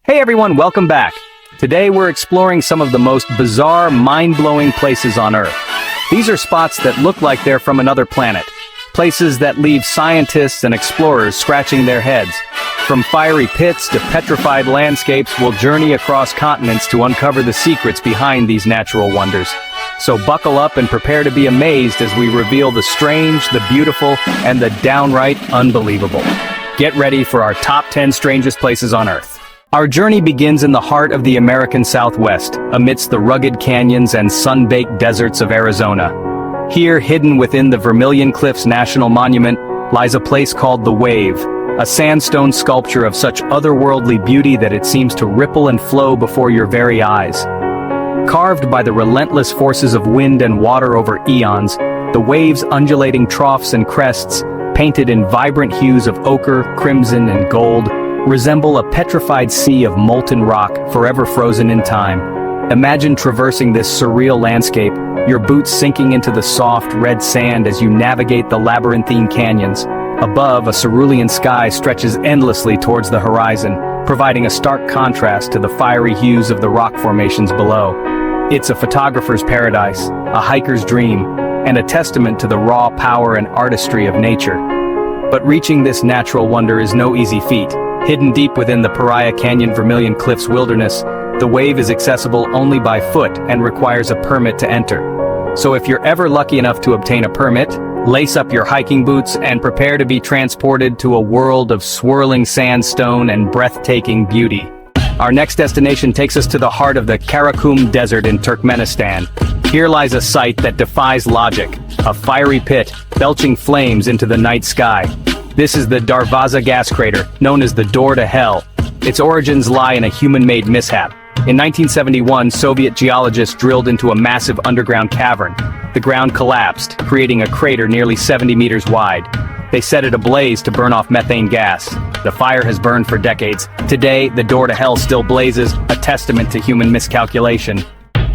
Hey everyone, welcome back. Today we're exploring some of the most bizarre, mind-blowing places on Earth. These are spots that look like they're from another planet. Places that leave scientists and explorers scratching their heads. From fiery pits to petrified landscapes, we'll journey across continents to uncover the secrets behind these natural wonders. So buckle up and prepare to be amazed as we reveal the strange, the beautiful, and the downright unbelievable. Get ready for our top 10 strangest places on Earth. Our journey begins in the heart of the American Southwest, amidst the rugged canyons and sun-baked deserts of Arizona. Here, hidden within the Vermilion Cliffs National Monument, lies a place called the Wave, a sandstone sculpture of such otherworldly beauty that it seems to ripple and flow before your very eyes. Carved by the relentless forces of wind and water over eons, the wave's undulating troughs and crests, painted in vibrant hues of ochre, crimson, and gold, resemble a petrified sea of molten rock forever frozen in time. Imagine traversing this surreal landscape, your boots sinking into the soft, red sand as you navigate the labyrinthine canyons. Above, a cerulean sky stretches endlessly towards the horizon, providing a stark contrast to the fiery hues of the rock formations below. It's a photographer's paradise, a hiker's dream, and a testament to the raw power and artistry of nature. But reaching this natural wonder is no easy feat. Hidden deep within the Paria Canyon Vermilion Cliffs wilderness, the Wave is accessible only by foot and requires a permit to enter. So if you're ever lucky enough to obtain a permit, lace up your hiking boots and prepare to be transported to a world of swirling sandstone and breathtaking beauty. Our next destination takes us to the heart of the Karakum Desert in Turkmenistan. Here lies a sight that defies logic, a fiery pit, belching flames into the night sky. This is the Darvaza gas crater, known as the Door to Hell. Its origins lie in a human-made mishap. In 1971, Soviet geologists drilled into a massive underground cavern. The ground collapsed, creating a crater nearly 70 meters wide. They set it ablaze to burn off methane gas. The fire has burned for decades. Today, the Door to Hell still blazes, a testament to human miscalculation.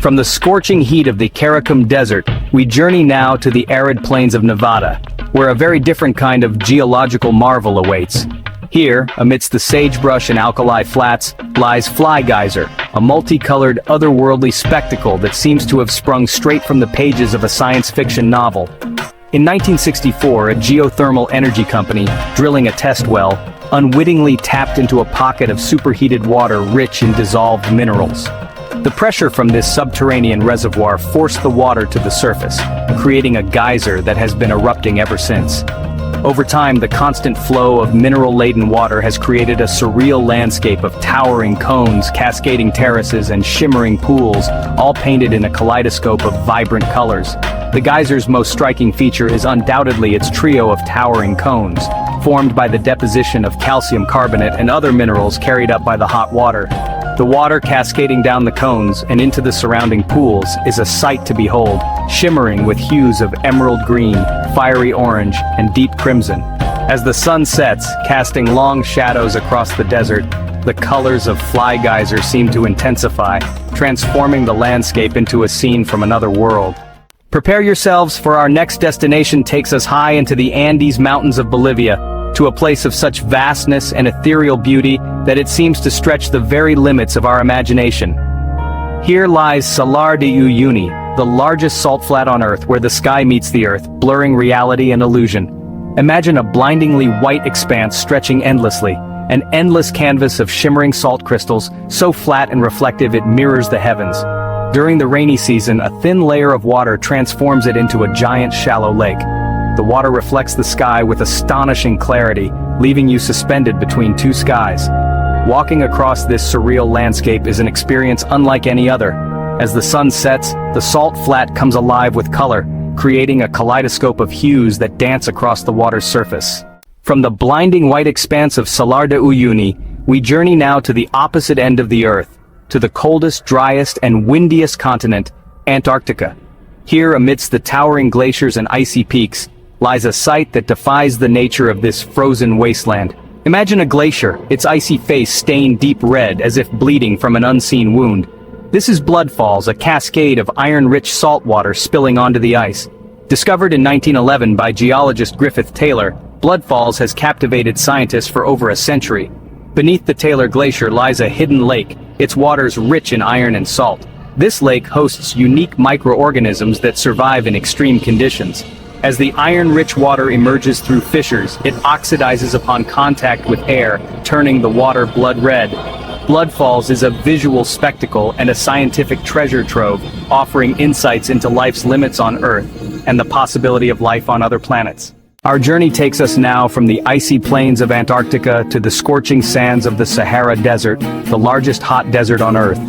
From the scorching heat of the Karakum Desert, we journey now to the arid plains of Nevada, where a very different kind of geological marvel awaits. Here, amidst the sagebrush and alkali flats, lies Fly Geyser, a multicolored, otherworldly spectacle that seems to have sprung straight from the pages of a science fiction novel. In 1964, a geothermal energy company, drilling a test well, unwittingly tapped into a pocket of superheated water rich in dissolved minerals. The pressure from this subterranean reservoir forced the water to the surface, creating a geyser that has been erupting ever since. Over time, the constant flow of mineral-laden water has created a surreal landscape of towering cones, cascading terraces, and shimmering pools, all painted in a kaleidoscope of vibrant colors. The geyser's most striking feature is undoubtedly its trio of towering cones, formed by the deposition of calcium carbonate and other minerals carried up by the hot water. The water cascading down the cones and into the surrounding pools is a sight to behold, shimmering with hues of emerald green, fiery orange, and deep crimson. As the sun sets, casting long shadows across the desert, the colors of Fly Geyser seem to intensify, transforming the landscape into a scene from another world. Prepare yourselves, for our next destination takes us high into the Andes Mountains of Bolivia, to a place of such vastness and ethereal beauty that it seems to stretch the very limits of our imagination. Here lies Salar de Uyuni, the largest salt flat on Earth where the sky meets the earth, blurring reality and illusion. Imagine a blindingly white expanse stretching endlessly, an endless canvas of shimmering salt crystals, so flat and reflective it mirrors the heavens. During the rainy season, a thin layer of water transforms it into a giant shallow lake. The water reflects the sky with astonishing clarity, leaving you suspended between two skies. Walking across this surreal landscape is an experience unlike any other. As the sun sets, the salt flat comes alive with color, creating a kaleidoscope of hues that dance across the water's surface. From the blinding white expanse of Salar de Uyuni, we journey now to the opposite end of the Earth, to the coldest, driest, and windiest continent, Antarctica. Here, amidst the towering glaciers and icy peaks, lies a sight that defies the nature of this frozen wasteland. Imagine a glacier, its icy face stained deep red as if bleeding from an unseen wound. This is Blood Falls, a cascade of iron-rich salt water spilling onto the ice. Discovered in 1911 by geologist Griffith Taylor, Blood Falls has captivated scientists for over a century. Beneath the Taylor Glacier lies a hidden lake, its waters rich in iron and salt. This lake hosts unique microorganisms that survive in extreme conditions. As the iron-rich water emerges through fissures, it oxidizes upon contact with air, turning the water blood red. Bloodfalls is a visual spectacle and a scientific treasure trove, offering insights into life's limits on Earth and the possibility of life on other planets. Our journey takes us now from the icy plains of Antarctica to the scorching sands of the Sahara Desert, the largest hot desert on Earth.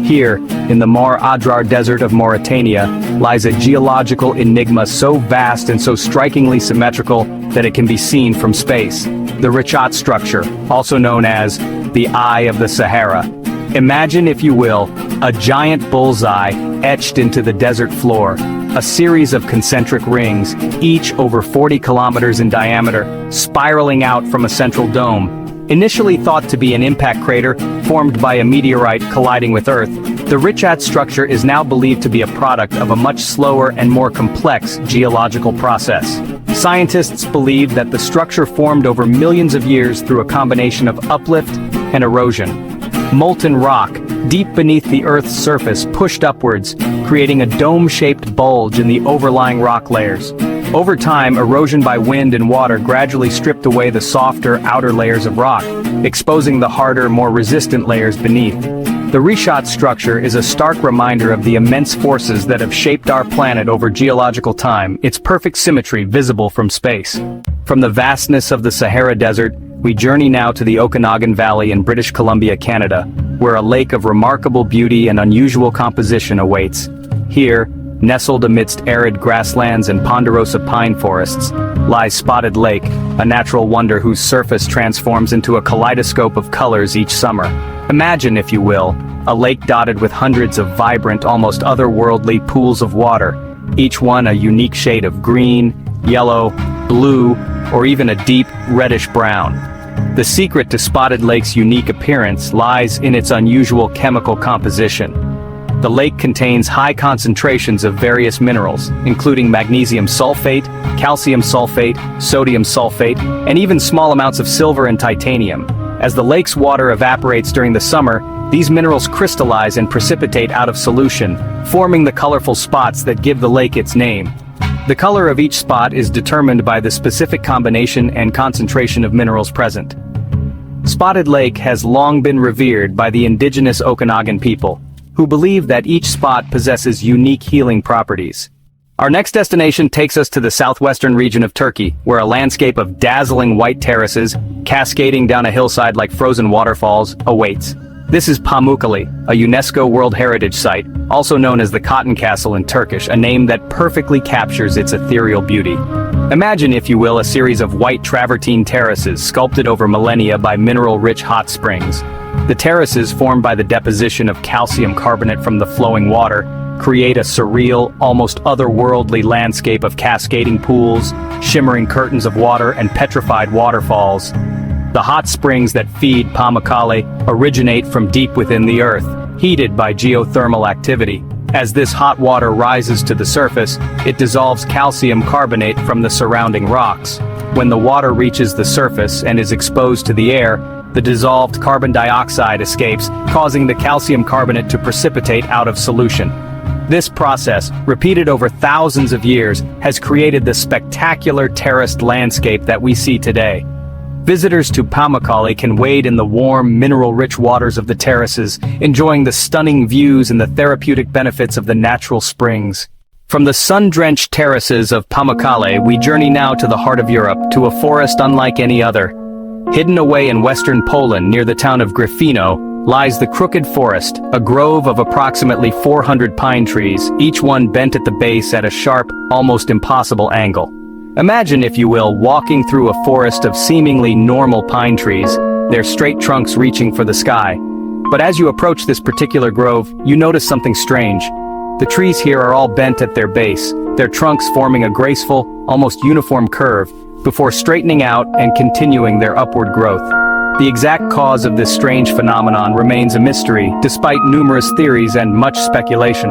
Here, in the Mar Adrar Desert of Mauritania, lies a geological enigma so vast and so strikingly symmetrical that it can be seen from space. The Richat structure, also known as the Eye of the Sahara. Imagine, if you will, a giant bullseye etched into the desert floor. A series of concentric rings, each over 40 kilometers in diameter, spiraling out from a central dome. Initially thought to be an impact crater formed by a meteorite colliding with Earth, the Richat structure is now believed to be a product of a much slower and more complex geological process. Scientists believe that the structure formed over millions of years through a combination of uplift and erosion. Molten rock, deep beneath the Earth's surface, pushed upwards, creating a dome-shaped bulge in the overlying rock layers. Over time, erosion by wind and water gradually stripped away the softer outer layers of rock, exposing the harder, more resistant layers beneath. The Richat structure is a stark reminder of the immense forces that have shaped our planet over geological time, its perfect symmetry visible from space. From the vastness of the Sahara Desert, we journey now to the Okanagan Valley in British Columbia, Canada, where a lake of remarkable beauty and unusual composition awaits. Here, nestled amidst arid grasslands and ponderosa pine forests, lies Spotted Lake, a natural wonder whose surface transforms into a kaleidoscope of colors each summer. Imagine, if you will, a lake dotted with hundreds of vibrant, almost otherworldly pools of water, each one a unique shade of green, yellow, blue, or even a deep, reddish brown. The secret to Spotted Lake's unique appearance lies in its unusual chemical composition. The lake contains high concentrations of various minerals, including magnesium sulfate, calcium sulfate, sodium sulfate, and even small amounts of silver and titanium. As the lake's water evaporates during the summer, these minerals crystallize and precipitate out of solution, forming the colorful spots that give the lake its name. The color of each spot is determined by the specific combination and concentration of minerals present. Spotted Lake has long been revered by the indigenous Okanagan people, who believe that each spot possesses unique healing properties. Our next destination takes us to the southwestern region of Turkey, where a landscape of dazzling white terraces, cascading down a hillside like frozen waterfalls, awaits. This is Pamukkale, a UNESCO World Heritage Site, also known as the Cotton Castle in Turkish, a name that perfectly captures its ethereal beauty. Imagine, if you will, a series of white travertine terraces sculpted over millennia by mineral-rich hot springs. The terraces, formed by the deposition of calcium carbonate from the flowing water, create a surreal, almost otherworldly landscape of cascading pools, shimmering curtains of water, and petrified waterfalls. The hot springs that feed Pamukkale originate from deep within the earth, heated by geothermal activity. As this hot water rises to the surface, it dissolves calcium carbonate from the surrounding rocks. When the water reaches the surface and is exposed to the air, the dissolved carbon dioxide escapes, causing the calcium carbonate to precipitate out of solution. This process, repeated over thousands of years, has created the spectacular terraced landscape that we see today. Visitors to Pamukkale can wade in the warm, mineral-rich waters of the terraces, enjoying the stunning views and the therapeutic benefits of the natural springs. From the sun-drenched terraces of Pamukkale, we journey now to the heart of Europe, to a forest unlike any other. Hidden away in western Poland near the town of Gryfino, lies the Crooked Forest, a grove of approximately 400 pine trees, each one bent at the base at a sharp, almost impossible angle. Imagine, if you will, walking through a forest of seemingly normal pine trees, their straight trunks reaching for the sky. But as you approach this particular grove, you notice something strange. The trees here are all bent at their base, their trunks forming a graceful, almost uniform curve, before straightening out and continuing their upward growth. The exact cause of this strange phenomenon remains a mystery, despite numerous theories and much speculation.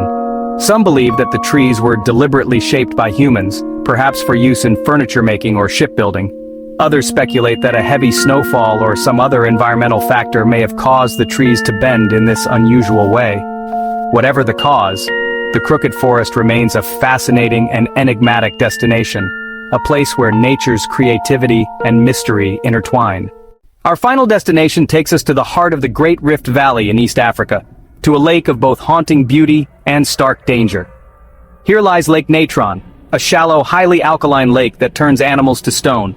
Some believe that the trees were deliberately shaped by humans, perhaps for use in furniture making or shipbuilding. Others speculate that a heavy snowfall or some other environmental factor may have caused the trees to bend in this unusual way. Whatever the cause, the Crooked Forest remains a fascinating and enigmatic destination, a place where nature's creativity and mystery intertwine. Our final destination takes us to the heart of the Great Rift Valley in East Africa, to a lake of both haunting beauty and stark danger. Here lies Lake Natron, a shallow, highly alkaline lake that turns animals to stone.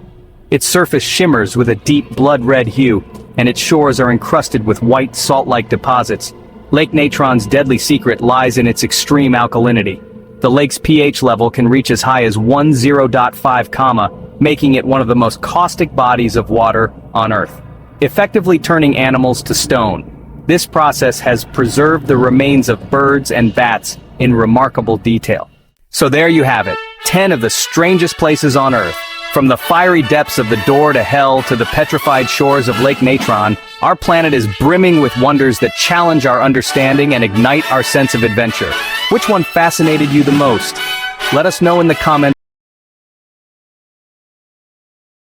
Its surface shimmers with a deep blood-red hue, and its shores are encrusted with white salt-like deposits. Lake Natron's deadly secret lies in its extreme alkalinity. The lake's pH level can reach as high as 10.5, making it one of the most caustic bodies of water on Earth, effectively turning animals to stone. This process has preserved the remains of birds and bats in remarkable detail. So there you have it, 10 of the strangest places on Earth. From the fiery depths of the door to hell to the petrified shores of Lake Natron, our planet is brimming with wonders that challenge our understanding and ignite our sense of adventure. Which one fascinated you the most? Let us know in the comments.